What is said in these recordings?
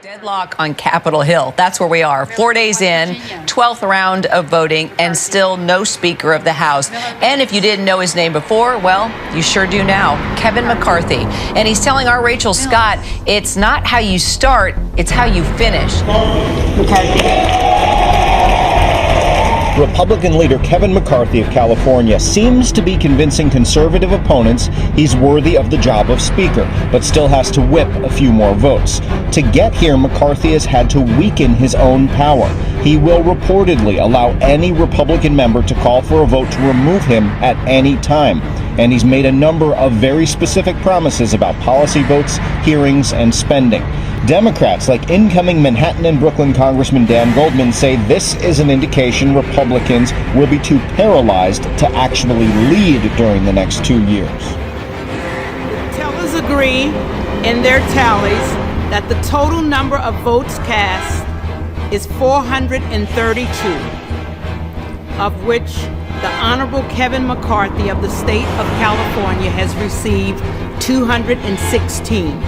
Deadlock on Capitol Hill. That's where we are. 4 days in, 12th round of voting, and still no Speaker of the House. And if you didn't know his name before, well, you sure do now. Kevin McCarthy. And he's telling our Rachel Scott, it's not how you start, it's how you finish. Republican leader Kevin McCarthy of California seems to be convincing conservative opponents he's worthy of the job of Speaker, but still has to whip a few more votes. To get here, McCarthy has had to weaken his own power. He will reportedly allow any Republican member to call for a vote to remove him at any time. And he's made a number of very specific promises about policy votes, hearings, and spending. Democrats, like incoming Manhattan and Brooklyn Congressman Dan Goldman, say this is an indication Republicans will be too paralyzed to actually lead during the next 2 years. Tellers agree in their tallies that the total number of votes cast is 432, of which the Honorable Kevin McCarthy of the state of California has received 216.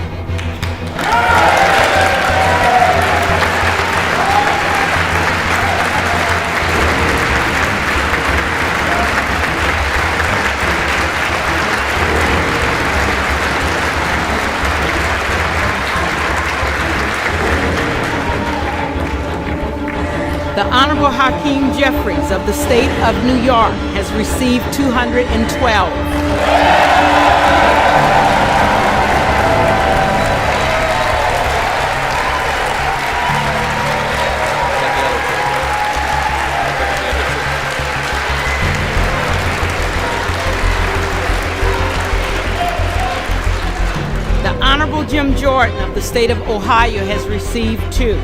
The Honorable Hakeem Jeffries of the state of New York has received 212. The Honorable Jim Jordan of the state of Ohio has received 2.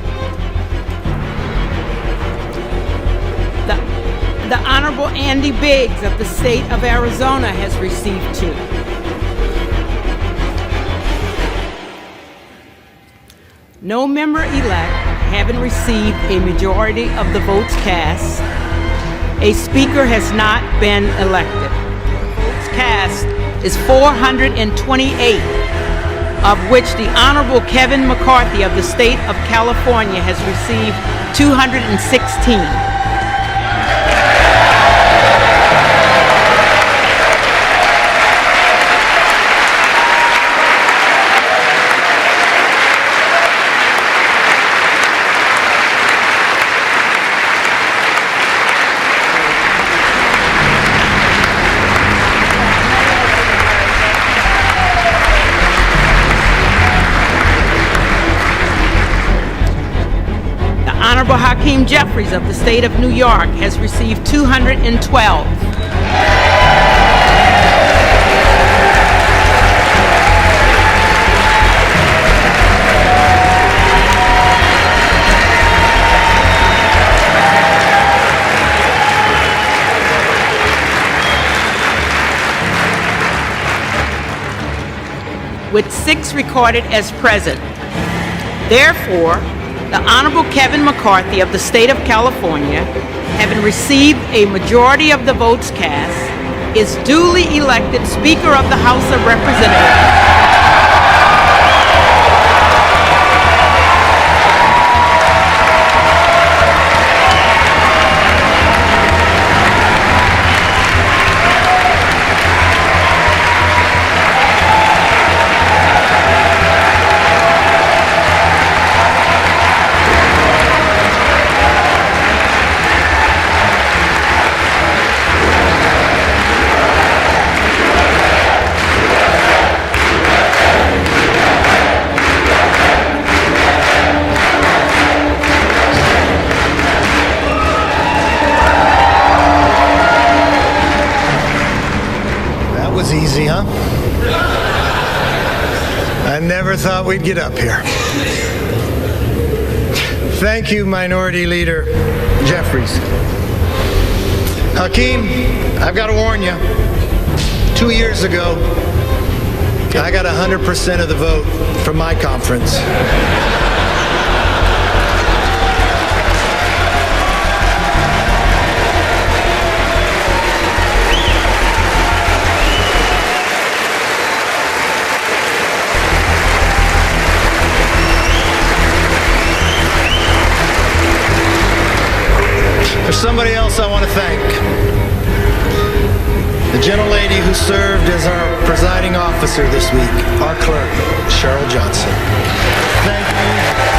The Honorable Andy Biggs of the state of Arizona has received 2. No member-elect having received a majority of the votes cast, a Speaker has not been elected. Votes cast is 428, of which the Honorable Kevin McCarthy of the state of California has received 216. Honorable Hakeem Jeffries of the state of New York has received 212. With 6 recorded as present. Therefore, the Honorable Kevin McCarthy of the state of California, having received a majority of the votes cast, is duly elected Speaker of the House of Representatives. Was easy, huh? I never thought we'd get up here. Thank you, Minority Leader Jeffries. Hakeem, I've got to warn you. 2 years ago, I got 100% of the vote from my conference. There's somebody else I want to thank. The gentlelady who served as our presiding officer this week, our clerk, Cheryl Johnson. Thank you.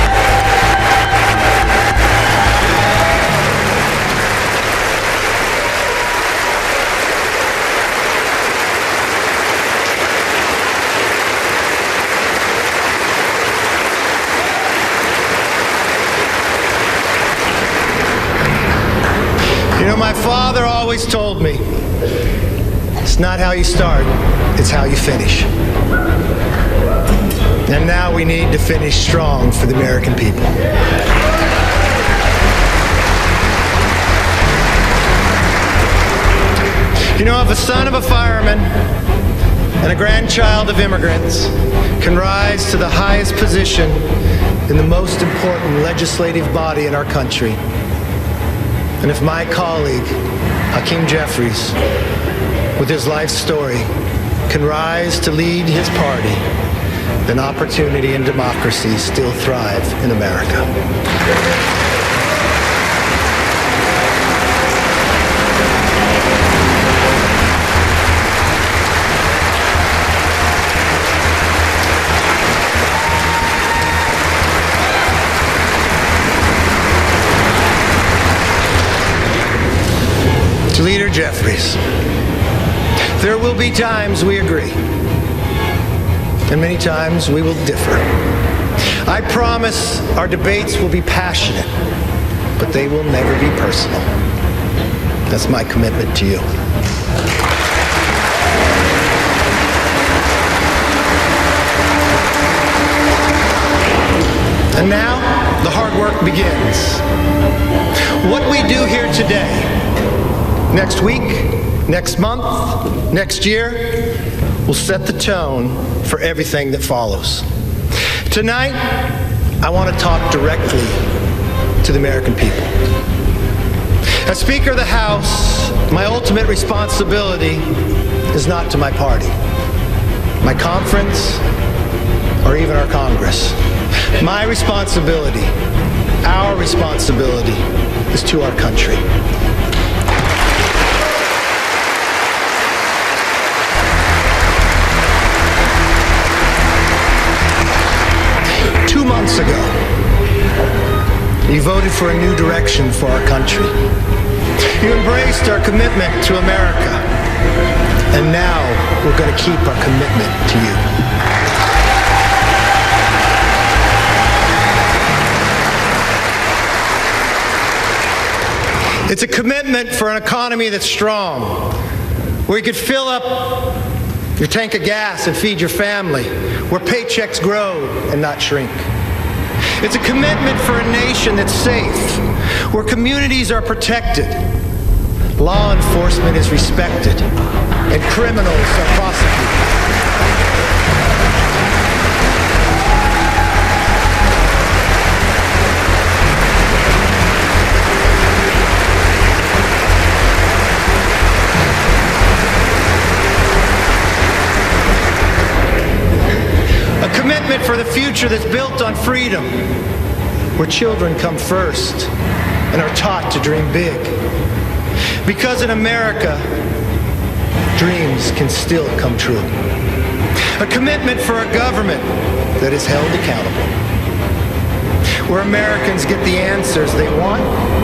You know, my father always told me, it's not how you start, it's how you finish. And now we need to finish strong for the American people. You know, if a son of a fireman and a grandchild of immigrants can rise to the highest position in the most important legislative body in our country, and if my colleague, Hakeem Jeffries, with his life story, can rise to lead his party, then opportunity and democracy still thrive in America. To Leader Jeffries, there will be times we agree, and many times we will differ. I promise our debates will be passionate, but they will never be personal. That's my commitment to you. And now, the hard work begins. What we do here today, next week, next month, next year, will set the tone for everything that follows. Tonight, I want to talk directly to the American people. As Speaker of the House, my ultimate responsibility is not to my party, my conference, or even our Congress. My responsibility, our responsibility, is to our country. Months ago, you voted for a new direction for our country. You embraced our commitment to America, and now we're going to keep our commitment to you. It's a commitment for an economy that's strong, where you could fill up your tank of gas and feed your family, where paychecks grow and not shrink. It's a commitment for a nation that's safe, where communities are protected, law enforcement is respected, and criminals are prosecuted. A commitment for the future that's built on freedom, where children come first and are taught to dream big. Because in America, dreams can still come true. A commitment for a government that is held accountable, where Americans get the answers they want,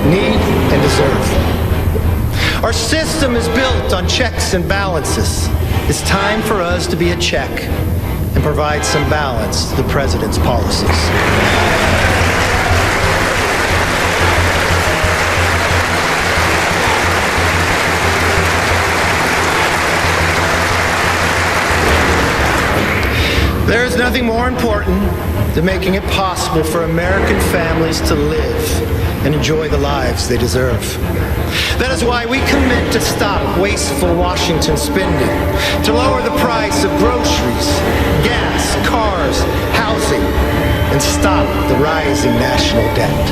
need, and deserve. Our system is built on checks and balances. It's time for us to be a check and provide some balance to the president's policies. There is nothing more important than making it possible for American families to live and enjoy the lives they deserve. That is why we commit to stop wasteful Washington spending, to lower the price of groceries, gas, cars, housing, and stop the rising national debt.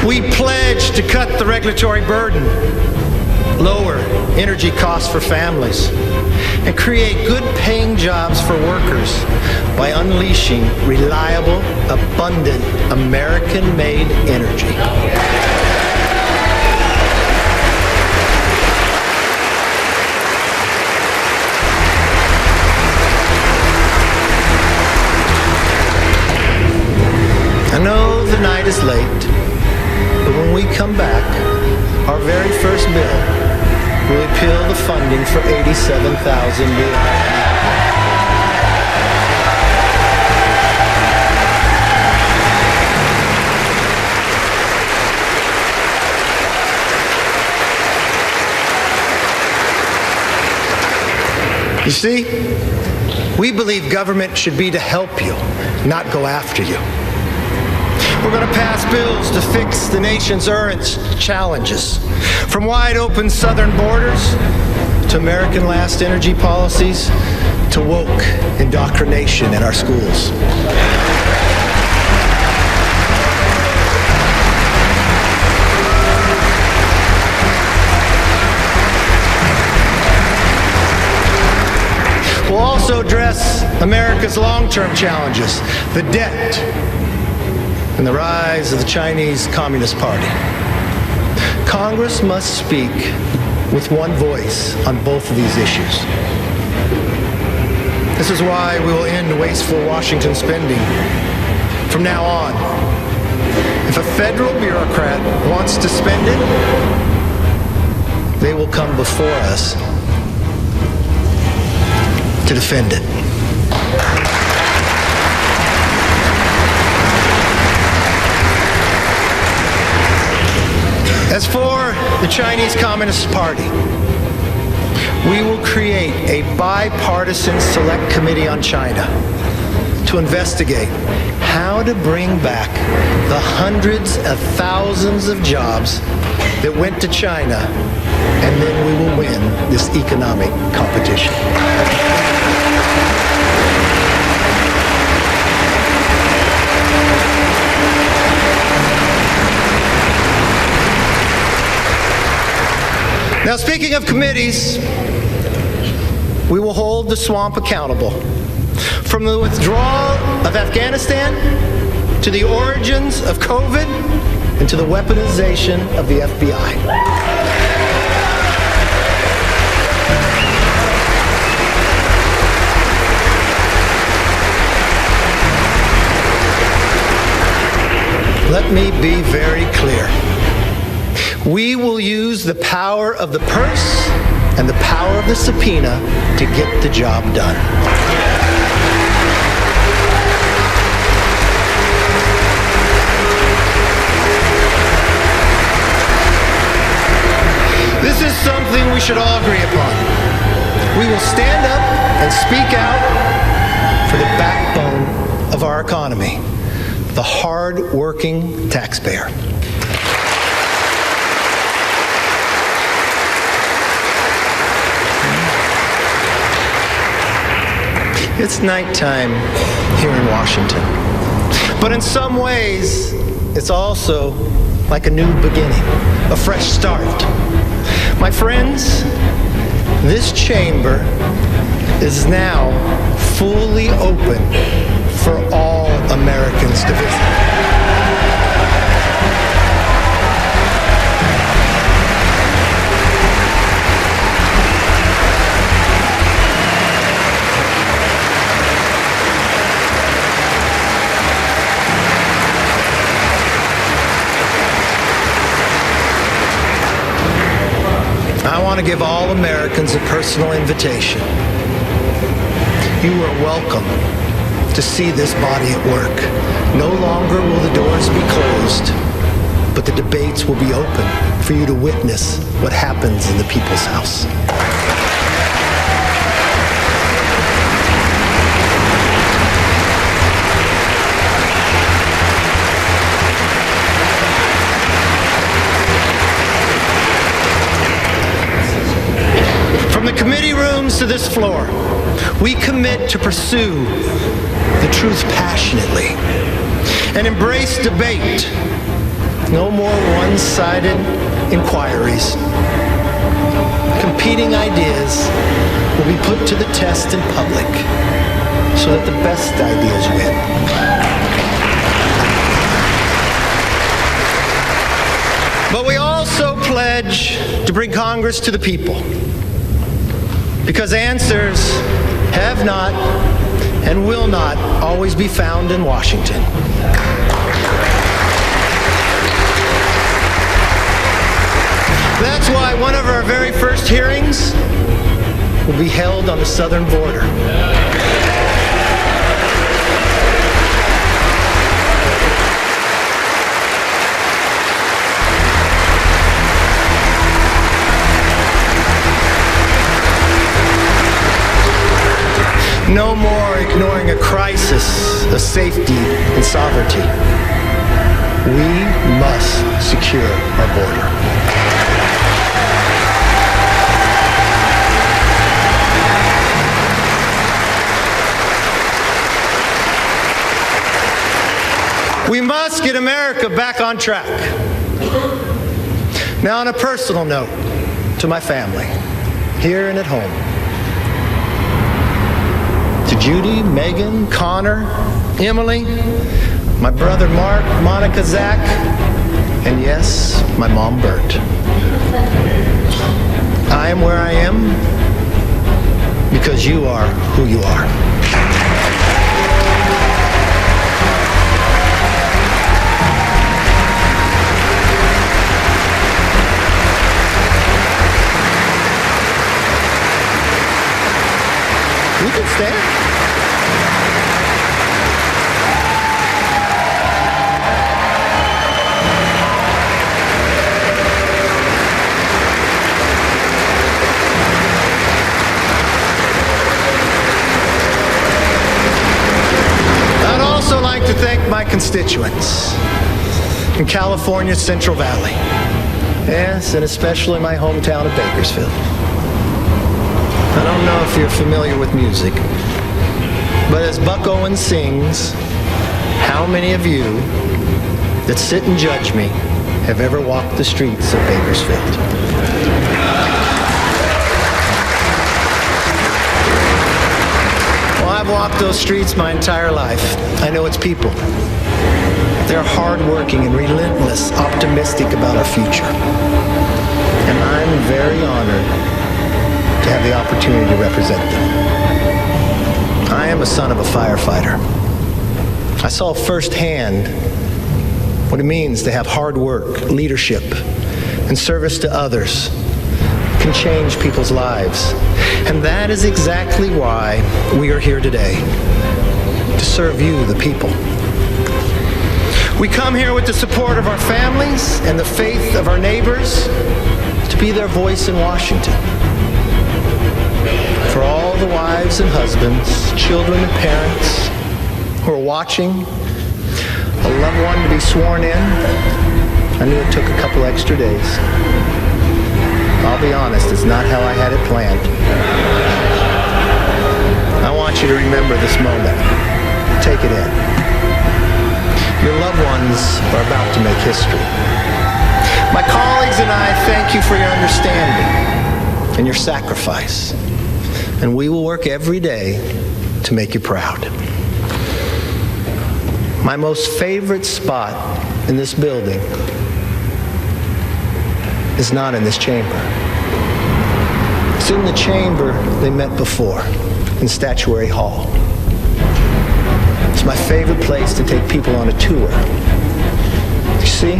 We pledge to cut the regulatory burden, lower energy costs for families, and create good-paying jobs for workers by unleashing reliable, abundant, American-made energy. I know the night is late, but when we come back, our very first bill will repeal the funding for 87,000 new IMs. You see, we believe government should be to help you, not go after you. We're going to pass bills to fix the nation's urgent challenges, from wide open southern borders to American last energy policies to woke indoctrination in our schools. We'll also address America's long-term challenges, the debt, and the rise of the Chinese Communist Party. Congress must speak with one voice on both of these issues. This is why we will end wasteful Washington spending. From now on, if a federal bureaucrat wants to spend it, they will come before us to defend it. As for the Chinese Communist Party, we will create a bipartisan select committee on China to investigate how to bring back the hundreds of thousands of jobs that went to China, and then we will win this economic competition. Now, speaking of committees, we will hold the swamp accountable. From the withdrawal of Afghanistan to the origins of COVID and to the weaponization of the FBI. Let me be very clear. We will use the power of the purse and the power of the subpoena to get the job done. This is something we should all agree upon. We will stand up and speak out for the backbone of our economy, the hard-working taxpayer. It's nighttime here in Washington, but in some ways, it's also like a new beginning, a fresh start. My friends, this chamber is now fully open for all Americans to visit. I want to give all Americans a personal invitation. You are welcome to see this body at work. No longer will the doors be closed, but the debates will be open for you to witness what happens in the people's house. From the committee rooms to this floor, we commit to pursue the truth passionately and embrace debate. No more one-sided inquiries. Competing ideas will be put to the test in public so that the best ideas win. But we also pledge to bring Congress to the people, because answers have not and will not always be found in Washington. That's why one of our very first hearings will be held on the southern border. No more ignoring a crisis of safety and sovereignty. We must secure our border. We must get America back on track. Now, on a personal note, to my family, here and at home, to Judy, Megan, Connor, Emily, my brother Mark, Monica, Zach, and yes, my mom, Bert. I am where I am because you are who you are. You can stand. I'd also like to thank my constituents in California's Central Valley. Yes, and especially my hometown of Bakersfield. I don't know if you're familiar with music, but as Buck Owens sings, how many of you that sit and judge me have ever walked the streets of Bakersfield? Well, I've walked those streets my entire life. I know its people. They're hardworking and relentless, optimistic about our future. And I'm very honored to have the opportunity to represent them. I am a son of a firefighter. I saw firsthand what it means to have hard work, leadership, and service to others can change people's lives. And that is exactly why we are here today, to serve you, the people. We come here with the support of our families and the faith of our neighbors to be their voice in Washington. For all the wives and husbands, children and parents who are watching a loved one to be sworn in, I knew it took a couple extra days. I'll be honest, it's not how I had it planned. I want you to remember this moment. Take it in. Your loved ones are about to make history. My colleagues and I thank you for your understanding and your sacrifice. And we will work every day to make you proud. My most favorite spot in this building is not in this chamber. It's in the chamber they met before, in Statuary Hall. It's my favorite place to take people on a tour. You see,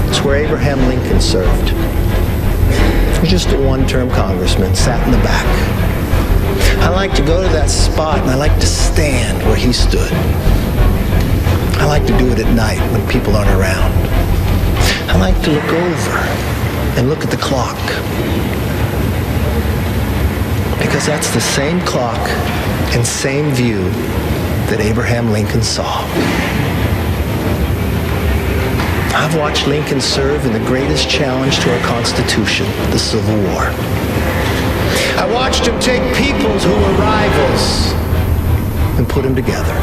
it's where Abraham Lincoln served. He was just a one-term congressman, sat in the back. I like to go to that spot and I like to stand where he stood. I like to do it at night when people aren't around. I like to look over and look at the clock. Because that's the same clock and same view that Abraham Lincoln saw. I've watched Lincoln serve in the greatest challenge to our Constitution, the Civil War. I watched him take peoples who were rivals and put them together.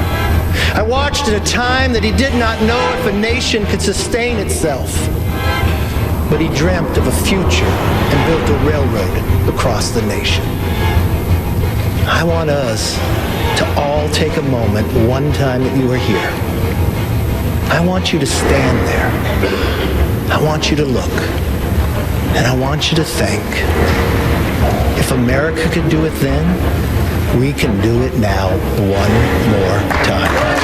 I watched at a time that he did not know if a nation could sustain itself. but he dreamt of a future and built a railroad across the nation. I want us to all take a moment one time that you are here. I want you to stand there. I want you to look. And I want you to think, if America could do it then, we can do it now one more time.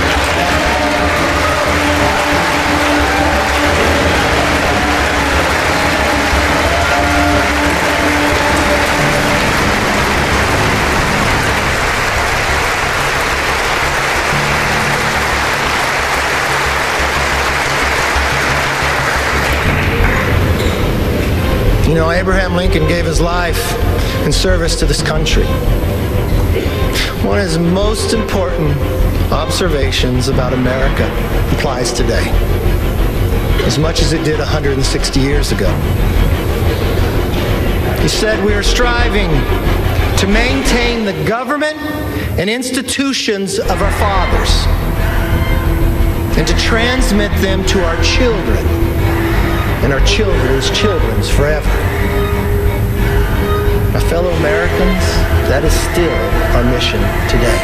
You know, Abraham Lincoln gave his life in service to this country. One of his most important observations about America applies today, as much as it did 160 years ago. He said, "We are striving to maintain the government and institutions of our fathers and to transmit them to our children and our children's children's forever." My fellow Americans, that is still our mission today.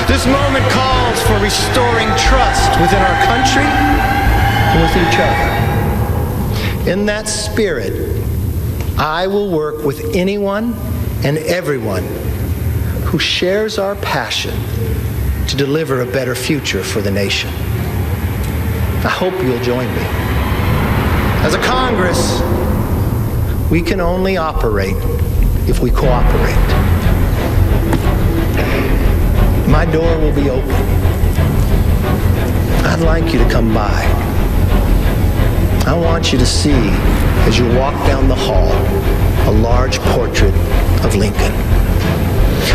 This moment calls for restoring trust within our country and with each other. In that spirit, I will work with anyone and everyone who shares our passion to deliver a better future for the nation. I hope you'll join me. As a Congress, we can only operate if we cooperate. My door will be open. I'd like you to come by. I want you to see, as you walk down the hall, a large portrait of Lincoln.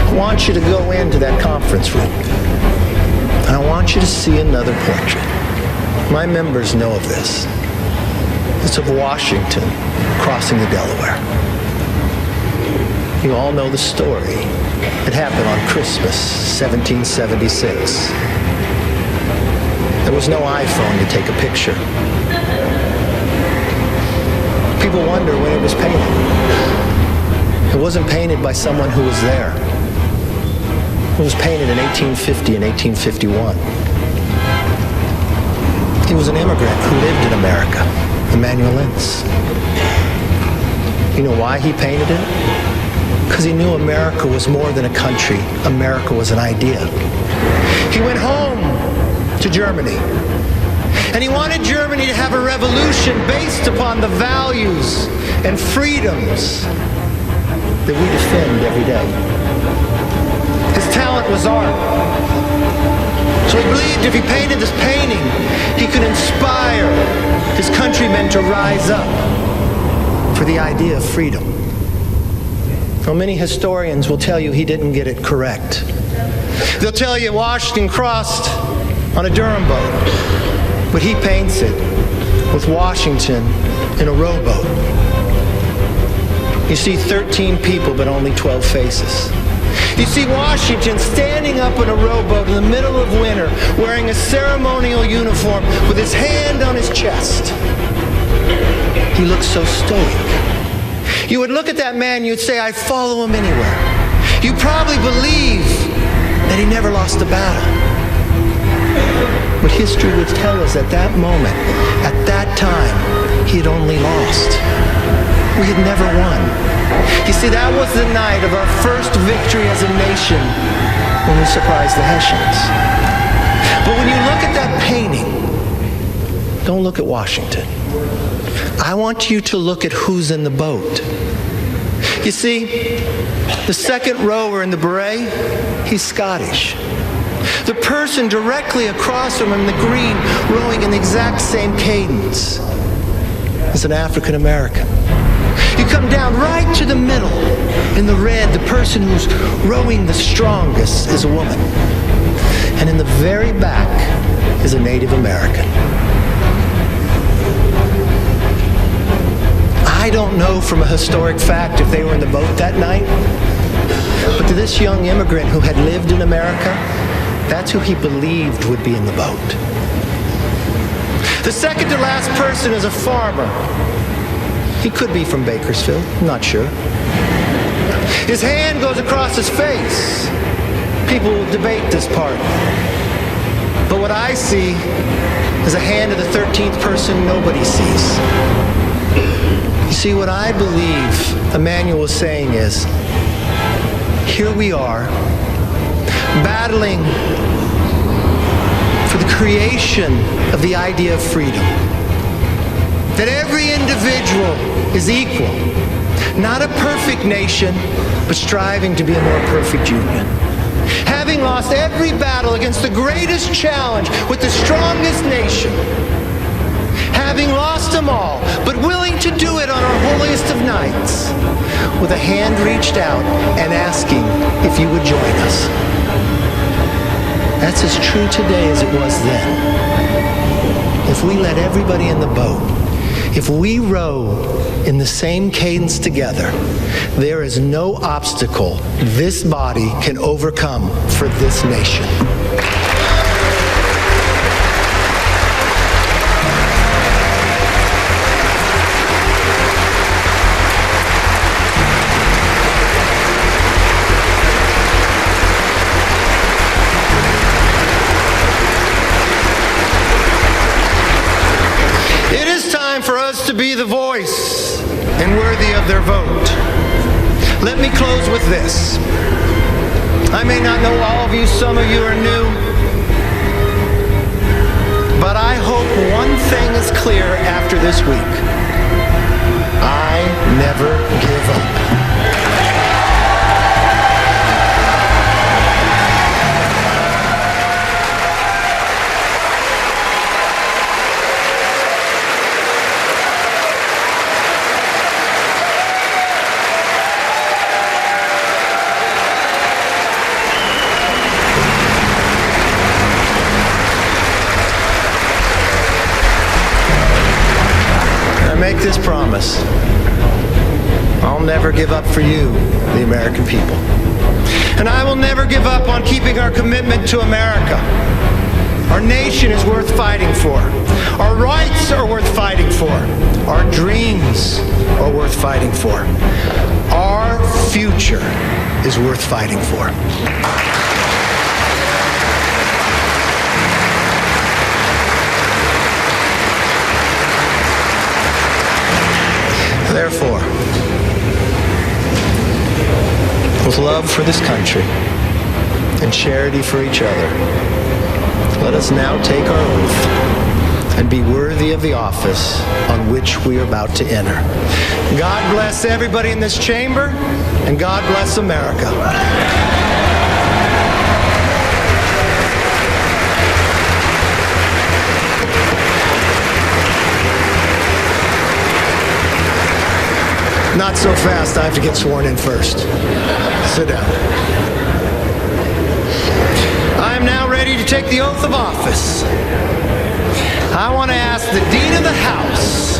I want you to go into that conference room. And I want you to see another portrait. My members know of this. It's of Washington crossing the Delaware. You all know the story. It happened on Christmas, 1776. There was no iPhone to take a picture. People wonder when it was painted. It wasn't painted by someone who was there. It was painted in 1850 and 1851. He was an immigrant who lived in America, Emmanuel Ince. You know why he painted it? Because he knew America was more than a country. America was an idea. He went home to Germany, and he wanted Germany to have a revolution based upon the values and freedoms that we defend every day. His talent was art. So he believed if he painted this painting, he could inspire his countrymen to rise up for the idea of freedom. Well, many historians will tell you he didn't get it correct. They'll tell you Washington crossed on a Durham boat, but he paints it with Washington in a rowboat. You see 13 people, but only 12 faces. You see Washington standing up in a rowboat in the middle of winter, wearing a ceremonial uniform with his hand on his chest. He looks so stoic. You would look at that man, you'd say, I'd follow him anywhere. You probably believe that he never lost a battle. But history would tell us at that moment, at that time, he had only lost. We had never won. You see, that was the night of our first victory as a nation when we surprised the Hessians. But when you look at that painting, don't look at Washington. I want you to look at who's in the boat. You see, the second rower in the beret, he's Scottish. The person directly across from him in the green, rowing in the exact same cadence, is an African American. You come down right to the middle in the red, the person who's rowing the strongest is a woman. And in the very back is a Native American. I don't know from a historic fact if they were in the boat that night, but to this young immigrant who had lived in America, that's who he believed would be in the boat. The second to last person is a farmer. He could be from Bakersfield, I'm not sure. His hand goes across his face. People will debate this part. But what I see is a hand of the 13th person nobody sees. You see, what I believe Emmanuel is saying is, here we are, battling for the creation of the idea of freedom. That every individual is equal. Not a perfect nation, but striving to be a more perfect union. Having lost every battle against the greatest challenge with the strongest nation. Having lost them all, but willing to do it on our holiest of nights, with a hand reached out and asking if you would join us. That's as true today as it was then. If we let everybody in the boat, if we row in the same cadence together, there is no obstacle this body can overcome for this nation. For us to be the voice and worthy of their vote. Let me close with this. I may not know all of you, some of you are new, but I hope one thing is clear after this week. I never give up. Make this promise. I'll never give up for you, the American people. And I will never give up on keeping our commitment to America. Our nation is worth fighting for. Our rights are worth fighting for. Our dreams are worth fighting for. Our future is worth fighting for. Therefore, with love for this country and charity for each other, let us now take our oath and be worthy of the office on which we are about to enter. God bless everybody in this chamber, and God bless America. Not so fast, I have to get sworn in first. Sit down. I am now ready to take the oath of office. I want to ask the Dean of the House,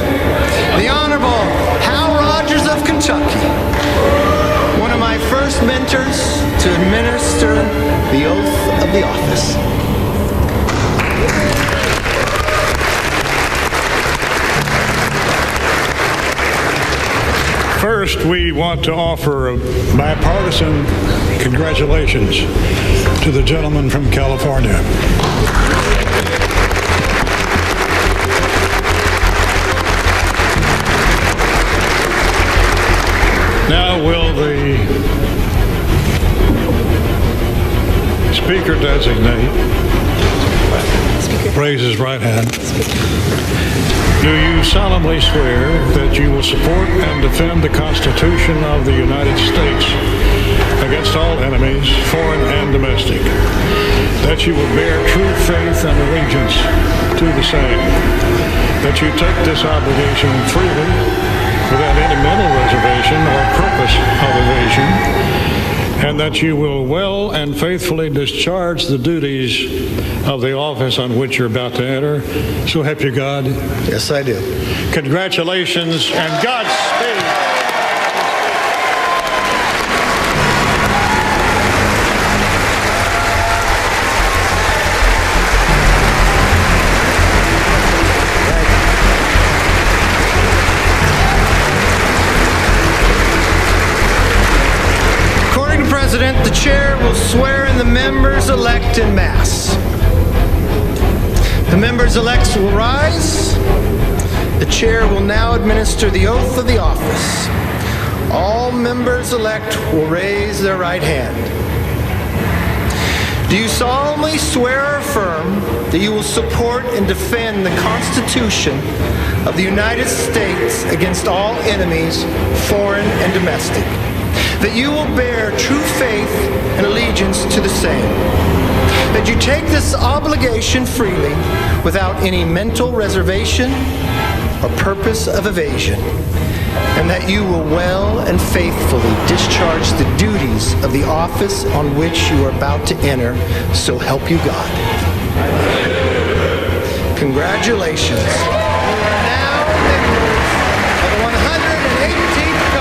the Honorable Hal Rogers of Kentucky, one of my first mentors, to administer the oath of the office. First, we want to offer a bipartisan congratulations to the gentleman from California. Now will the Speaker designate raise his right hand. Do you solemnly swear that you will support and defend the Constitution of the United States against all enemies, foreign and domestic, that you will bear true faith and allegiance to the same, that you take this obligation freely, without any mental reservation or purpose of evasion, and that you will well and faithfully discharge the duties of the office on which you're about to enter. So help you God. Yes, I do. Congratulations and Godspeed. President, the chair will swear in the members-elect en masse. The members-elect will rise. The chair will now administer the oath of the office. All members-elect will raise their right hand. Do you solemnly swear or affirm that you will support and defend the Constitution of the United States against all enemies, foreign and domestic? That you will bear true faith and allegiance to the same? That you take this obligation freely without any mental reservation or purpose of evasion? And that you will well and faithfully discharge the duties of the office on which you are about to enter, so help you God. Congratulations. You are now members of the 118th